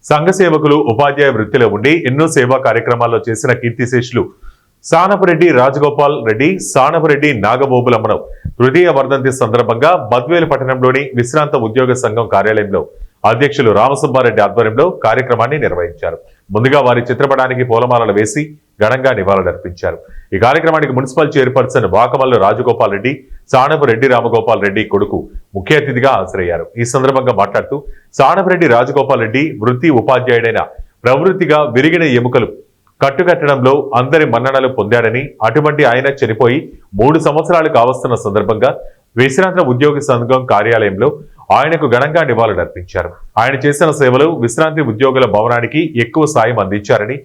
సంఘ సేవకులు ఉపాధ్యాయ వృత్తిలో ఉండి ఎన్నో సేవా కార్యక్రమాల్లో చేసిన కీర్తిశేషులు సానపరెడ్డి రాజగోపాల్ రెడ్డి, సానపరెడ్డి నాగబోబులమ్మను తృతీయ వర్ధంతి సందర్భంగా బద్వేలు పట్టణంలోని విశ్రాంత ఉద్యోగ సంఘం కార్యాలయంలో అధ్యక్షులు రామసుబ్బారెడ్డి ఆధ్వర్యంలో కార్యక్రమాన్ని నిర్వహించారు. ముందుగా వారి చిత్రపటానికి పూలమాలలు వేసి ఘనంగా నివాళులర్పించారు. ఈ కార్యక్రమానికి మున్సిపల్ చైర్పర్సన్ వాకమల్లు రాజగోపాల్ రెడ్డి, సానపరెడ్డి రామగోపాల్ రెడ్డి కొడుకు ముఖ్య అతిథిగా హాజరయ్యారు. ఈ సందర్భంగా మాట్లాడుతూ సానపరెడ్డి రాజగోపాల్ రెడ్డి వృత్తి ఉపాధ్యాయుడైన ప్రవృత్తిగా విరిగిన ఎముకలు కట్టుకట్టడంలో అందరి మన్ననలు పొందాడని, అటువంటి ఆయన చనిపోయి 3 సంవత్సరాలు కావస్తున్న సందర్భంగా విశ్రాంత ఉద్యోగ సంఘం కార్యాలయంలో ఆయనకు ఘనంగా నివాళులర్పించారు. ఆయన చేసిన సేవలు విశ్రాంతి ఉద్యోగుల భవనానికి ఎక్కువ సాయం అందించారని,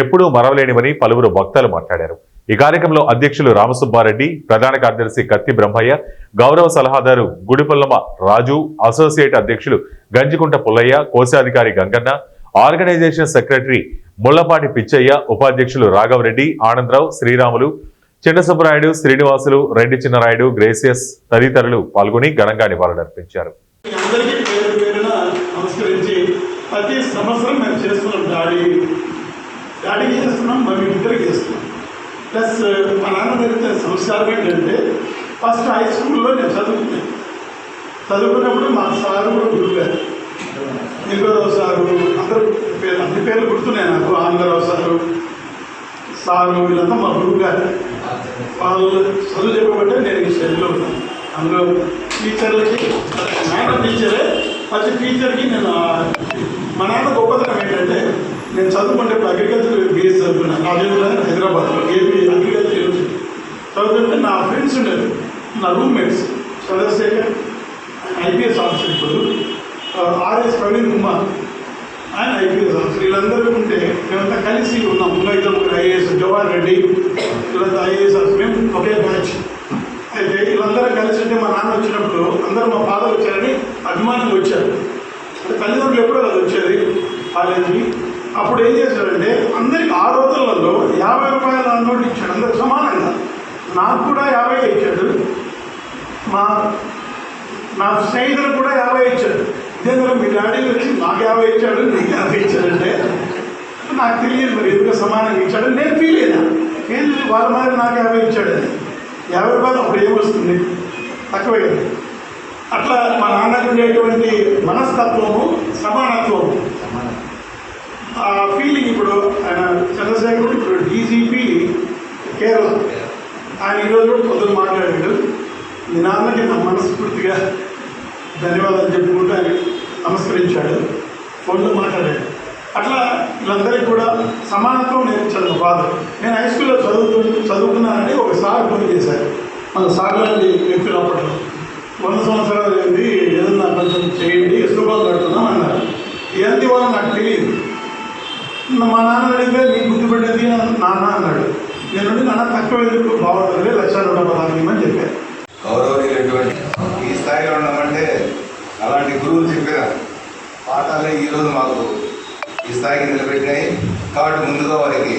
ఎప్పుడూ మరవలేనివని పలువురు వక్తలు మాట్లాడారు. ఈ కార్యక్రమంలో అధ్యక్షులు రామసుబ్బారెడ్డి, ప్రధాన కార్యదర్శి కత్తి బ్రహ్మయ్య, గౌరవ సలహాదారు గుడిపల్లమ రాజు, అసోసియేట్ అధ్యక్షులు గంజికుంట పుల్లయ్య, కోశాధికారి గంగన్న, ఆర్గనైజేషన్ సెక్రటరీ ముళ్లపాటి పిచ్చయ్య, ఉపాధ్యక్షులు రాఘవరెడ్డి, ఆనందరావు, శ్రీరాములు, చిన్నసుబ్బరాయుడు, శ్రీనివాసులు, రెడ్డి చిన్నరాయుడు, గ్రేసియస్ తదితరులు పాల్గొని ఘనంగా నివాళులర్పించారు. ప్రతి సంవత్సరం మేము చేస్తున్నాం, డాడీకి చేస్తున్నాం, మేము ఇద్దరికి చేస్తున్నాం. ప్లస్ మా నాన్న జరిగిన సంస్కారం ఏంటంటే ఫస్ట్ హై స్కూల్లో నేను చదువుకున్నప్పుడు మా సారు కూడా గురుగారు, నిల్వరావు సారు, అన్ని పేర్లు గుర్తున్నాయి నాకు. ఆంధ్రరావు సారు వీళ్ళంతా మా గురువు గారు. వాళ్ళు చదువు చెప్పబట్టే నేను ఈ స్టేజ్లో ఉన్నాను. అందులో టీచర్లకి నాన్న టీచరే, ప్రతి టీచర్కి నేను మా నాన్న గొప్పతనం ఏంటంటే నేను చదువుకుంటే అగ్రికల్చర్ బీఎస్ చదువుకున్నాను. రాజేంద్ర హైదరాబాద్లో ఏపీ అగ్రికల్చర్ యూనివర్సిటీ చదువుతుంటే నా ఫ్రెండ్స్ ఉండేది, నా రూమ్మేట్స్ చంద్రశేఖర్ ఐపీఎస్ ఆఫీసర్, ఇప్పుడు ఆర్ఎస్ ప్రవీణ్ కుమార్ ఆయన ఐపీఎస్ ఆఫీసర్. వీళ్ళందరూ ఉంటే మేమంతా కలిసి ఉన్నాం. ఇంకా ఐఏఎస్ జవహర్ రెడ్డి, వీళ్ళంతా ఐఏఎస్ ఆఫీసర్, మేము ఒకే బ్యాచ్. అయితే వీళ్ళందరూ కలిసి ఉంటే మా నాన్న వచ్చినప్పుడు అందరూ మా ఫాదర్ వచ్చారని అభిమానంగా వచ్చారు. అంటే తల్లిదండ్రులు ఎప్పుడో అది వచ్చేది కాలేజీకి. అప్పుడు ఏం చేశారంటే అందరికి ఆ రోజులలో 50 రూపాయల నోటు ఇచ్చాడు, అందరికి సమానంగా. నాకు కూడా 50 ఇచ్చాడు, నా స్నేహితులకు కూడా 50 ఇచ్చాడు. ఇదేందులో మీ డాడీ వచ్చి నాకు 50 ఇచ్చాడు, నీకు 50 ఇచ్చాడంటే నాకు తెలియదు మరి ఎందుకు సమానంగా ఇచ్చాడు. నేను ఫీల్ అయినా ఏంటి వాళ్ళ மாதிரி నాకు 50 ఇచ్చాడని. 50 రూపాయలు అప్పుడు ఏమొస్తుంది, తక్కువే. అట్లా మా నాన్నకు ఉండేటువంటి మనస్తత్వము, సమానత్వము, ఆ ఫీలింగ్. ఇప్పుడు ఆయన చంద్రశేఖరుడు ఇప్పుడు డీజీపీ కేరళ, ఆయన ఈరోజు కూడా పొద్దున మాట్లాడాడు. మీ నాన్నకి నా మనస్ఫూర్తిగా ధన్యవాదాలు చెప్పుకుంటూ ఆయన నమస్కరించాడు, ఫోన్లో మాట్లాడాడు. అట్లా వీళ్ళందరికీ కూడా సమానత్వం నేర్పించాడు మా ఫాదర్. నేను హై స్కూల్లో చదువుకున్నానని ఒక సార్ ఫోన్ చేశారు. మన సార్ లాంటి వ్యక్తులు అప్పట్లో 100 సంవత్సరాలు ఏంటి, ఏదన్నా కొంచెం చేయండి, ఎసుబాబు కడుతున్నాం అన్నారు. ఎంత ఇవ్వాలో నాకు తెలియదు. మా నాన్న అడిగితే నీకు గుర్తుపెట్టేది నాన్న అన్నాడు. నేను నాన్న తక్కువ ఎందుకు, బాగుంటుంది, 1,116,000 అని చెప్పాను. గౌరవనీయులటువంటి ఈ స్థాయిలో ఉన్నామంటే అలాంటి గురువులు చెప్పిన పాఠాలే ఈరోజు మాకు ఈ స్థాయికి నిలబెట్టినాయి. కాబట్టి ముందుగా వారికి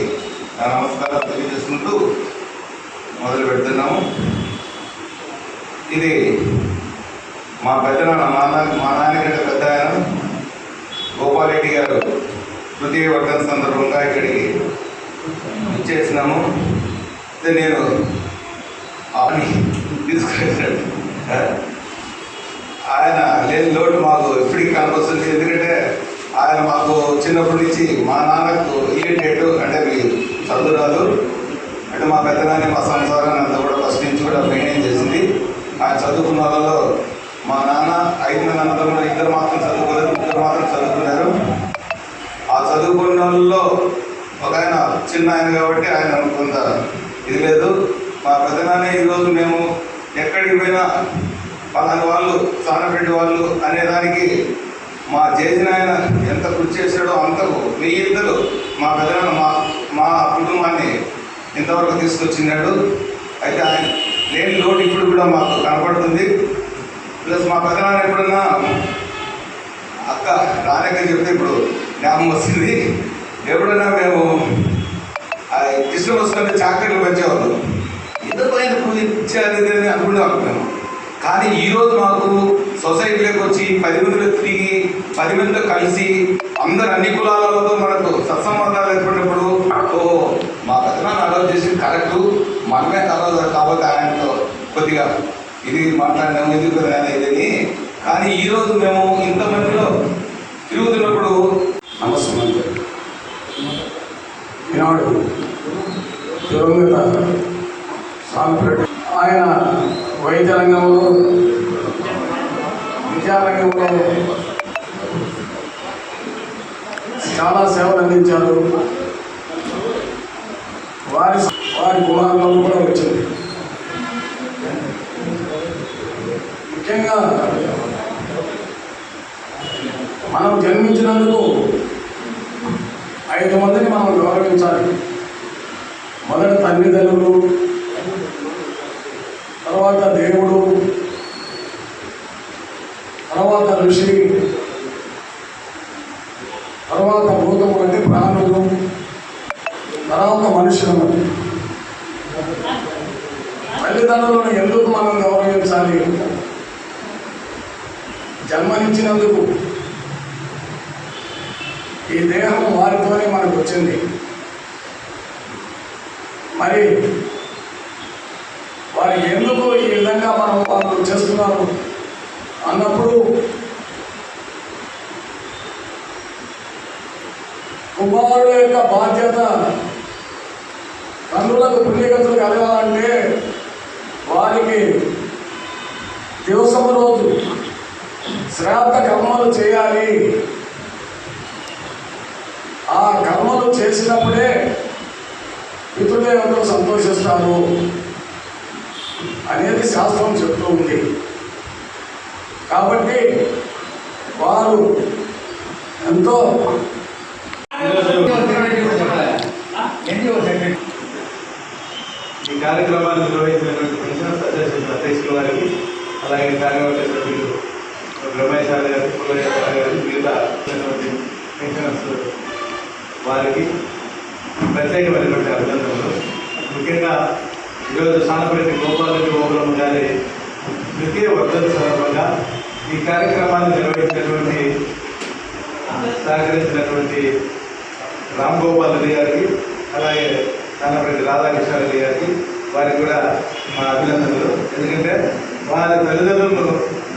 నా నమస్కారాలు తెలియజేసుకుంటూ మొదలు పెడుతున్నాము. ఇది మా పెద్దనాన్న, మా నాన్నకంటే పెద్ద ఆయన గోపాలరెడ్డి గారు తృతీయ వర్ధంతి సందర్భంగా ఇక్కడికి ఇచ్చేసినాము. నేను తీసుకున్నాడు. ఆయన లేని లోటు మాకు ఇప్పటికీ కనిపిస్తుంది. ఎందుకంటే ఆయన మాకు చిన్నప్పటి నుంచి మా నాన్నకు ఇరిటేట్ అంటే మీరు చదువు రాదు అంటే మా పెద్దనాన్ని, మా సంసారాన్ని అంతా కూడా ఫస్ట్ నుంచి కూడా మెయింటైన్ చేసింది. ఆయన చదువుకున్న వాళ్ళలో మా నాన్న 5 మంది అన్నదమ్ములు, 2 మాత్రం చదువుకోలేదు, 3 మాత్రం చదువుకున్నారు. ఆ చదువుకున్న వాళ్ళలో ఒక ఆయన చిన్న ఆయన కాబట్టి ఆయన కొంత ఇది లేదు. మా పెద్దనాన్నే ఈరోజు మేము ఎక్కడికి పోయినా పలాని వాళ్ళు, సానపరెడ్డి వాళ్ళు అనేదానికి మా చేసిన ఆయన ఎంత కృషి చేశాడో అంతకు 1000 ఇద్దరు మా పెద్దనాన్న మా కుటుంబాన్ని ఇంతవరకు తీసుకొచ్చినాడు. అయితే ఆయన లేని లోటు ఇప్పుడు కూడా మాకు కనపడుతుంది. ప్లస్ మా పెద్దనాన్న ఎప్పుడన్నా అక్క రానక్క చెప్తే ఇప్పుడు జ్ఞాపకం వస్తుంది. ఎప్పుడైనా మేము క్రిస్మస్ కంటే చాక్లెట్లు పెంచేవాళ్ళు, ఎందుకు ఆయన పూజ ఇచ్చేది అని అనుకునేవాళ్ళం మేము. కానీ ఈరోజు మాకు సొసైటీలోకి వచ్చి 10 మందిలో తిరిగి 10 మందితో కలిసి అందరు అన్ని కులాలతో మనకు సత్సంబంధాలు ఏర్పడినప్పుడు మా పెద్దనాన్న అలౌ చేసి కరెక్టు మనమే కలవదు కాబట్టి ఆయనతో కొద్దిగా ఇది మాట్లాడినాము ఎందుకు అనేది. కానీ ఈరోజు మేము ఇంతమందిలో తిరుగుతున్నప్పుడు నమస్కారం. ఈనాడు దివంగత సాంప్రెడ్డి ఆయన వైద్య రంగంలో, విద్యారంగంలో చాలా సేవలు అందించారు. వారి కుమారులకు కూడా వచ్చింది. ముఖ్యంగా మనం జన్మించినందుకు 5 మందిని మనం గౌరవించాలి. మొదట తల్లిదండ్రులు, తర్వాత దేవుడు, తర్వాత ఋషి, తర్వాత భూతములు అంటే ప్రాణులు, తర్వాత మనుషులు. తల్లిదండ్రులను ఎందుకు మనం గౌరవించాలి? జన్మనిచ్చినందుకు. ఈ దేహం వారితోనే మనకు వచ్చింది. మరి వారికి ఎందుకు ఈ విధంగా వాళ్ళు చేస్తున్నారు అన్నప్పుడు కుమారుల యొక్క బాధ్యత తండ్రులకు పుణ్యగతులు కలగాలంటే వారికి దివసం రోజు శ్రాద్ధ కర్మలు చేయాలి. ఆ కర్మలు చేసినప్పుడే పితృదేవతలు సంతోషిస్తారు అనేది శాస్త్రం చెప్తూ ఉంది. కాబట్టి వారు ఎంతో ఈ కార్యక్రమాన్ని నిర్వహించినటువంటి పెన్షనర్స్ అసోసియేషన్ అధ్యక్షుల వారికి, అలాగే కార్యవర్గ సభ్యులు రమేష్ గారు, పుల్లయ్య గారు, మిగతా పెన్షనర్స్ వారికి ప్రత్యేకమైనటువంటి అభినందనలు. ముఖ్యంగా ఈరోజు సానపరెడ్డి గోపాలరెడ్డి ఓబులమ్మ గారి ద్వితీయ వర్ధంతి సందర్భంగా ఈ కార్యక్రమాన్ని నిర్వహించినటువంటి సహకరించినటువంటి రామ్ గోపాల్ రెడ్డి గారికి, అలాగే సానపరెడ్డి రాధాకృష్ణ రెడ్డి గారికి, వారికి కూడా మా అభినందనలు. ఎందుకంటే వారి తల్లిదండ్రులను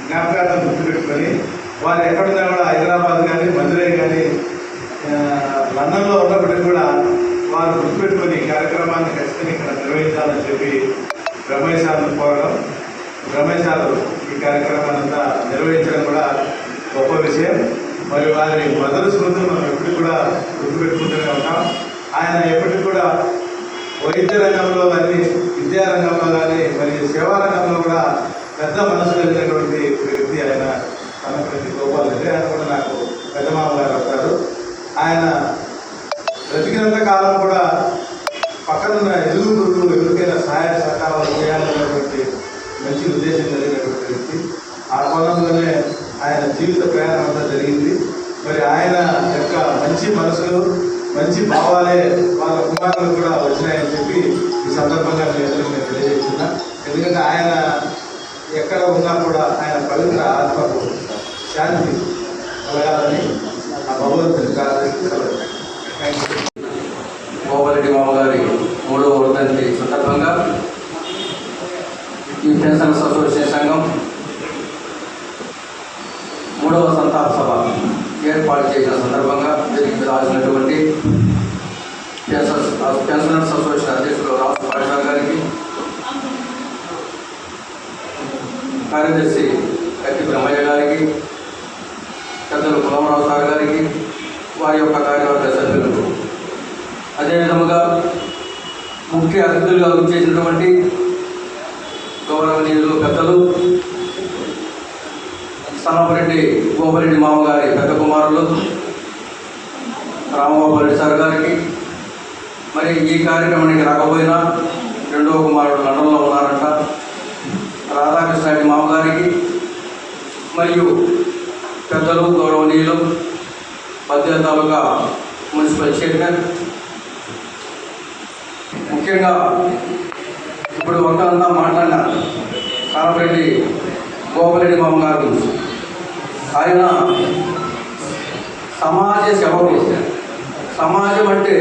జ్ఞాపకార్థం గుర్తుపెట్టుకొని వారు ఎక్కడున్నా కూడా హైదరాబాద్ కానీ, మధురై కానీ, లండన్లో ఉన్నప్పటికీ కూడా వారు గుర్తుపెట్టుకొని ఈ కార్యక్రమాన్ని ఖచ్చితంగా ఇక్కడ నిర్వహించాలని చెప్పి రమేశాలను కోరడం, రమేశాలు ఈ కార్యక్రమాన్ని అంతా నిర్వహించడం కూడా గొప్ప విషయం. మరి వారి మధుర స్మృతులు మనం ఎప్పటికి కూడా గుర్తుపెట్టుకుంటూనే ఉంటాం. ఆయన ఎప్పటికి కూడా వైద్య రంగంలో కానీ, విద్యారంగంలో కానీ, మరియు సేవా రంగంలో కూడా పెద్ద మనసు కలిగినటువంటి వ్యక్తి ఆయన సానపరెడ్డి గోపాల్ రెడ్డి. ఆయన కూడా నాకు పెద్ద మామగారు అవుతారు. ఆయన బ్రతికినంత కాలం కూడా పక్కనున్న ఎదుగురులు ఎవరికైనా సహాయ సహకారాలు చేయాలనేటువంటి మంచి ఉద్దేశం కలిగినటువంటి వ్యక్తి. ఆ కోణంలోనే ఆయన జీవిత ప్రయాణం అంతా జరిగింది. మరి ఆయన యొక్క మంచి మనసులు, మంచి భావాలే వాళ్ళ కుమారులు కూడా వచ్చినాయని చెప్పి ఈ సందర్భంగా నేను తెలియజేస్తున్నా. ఎందుకంటే ఆయన ఎక్కడ ఉన్నా కూడా ఆయన పవిత్ర ఆత్మకు శాంతి కలగాలని ఆ భగవంతుని ప్రార్థించాలి. గోపాలరెడ్డి మామగారి 3వ వర్ధంతి సందర్భంగా ఈ పెన్షనర్స్ అసోసియేషన్ సంఘం 3వ సంతాప సభ ఏర్పాటు చేసిన సందర్భంగా దీనికి రాసినటువంటి పెన్షనర్స్ అసోసియేషన్ అధ్యక్షులు రాష్ట్ర పాఠశాల గారికి, కార్యదర్శి కత్తి బ్రహ్మయ్య గారికి, పెద్దలు కులమరావు సార్ గారికి, వారి యొక్క కార్యవర్గ సభ్యులకు, అదేవిధముగా ముఖ్య అతిథులుగా వచ్చేసినటువంటి గౌరవనీయులు పెద్దలు సానపరెడ్డి గోపాలరెడ్డి మామగారి పెద్ద కుమారులు రామగోపాలరెడ్డి సార్ గారికి, మరి ఈ కార్యక్రమానికి రాకపోయినా 2వ కుమారుడు లండన్లో ఉన్నారంట రాధాకృష్ణ రెడ్డి మామగారికి, మరియు పెద్దలు గౌరవనీయులు మధ్య తాలూకా మున్సిపల్ చైర్మన్, ముఖ్యంగా ఇప్పుడు ఒక్కరంతా మాట్లాడిన సానపరెడ్డి గోపాలరెడ్డి మామ గారు ఆయన సమాజ సేవ చేశారు. సమాజం అంటే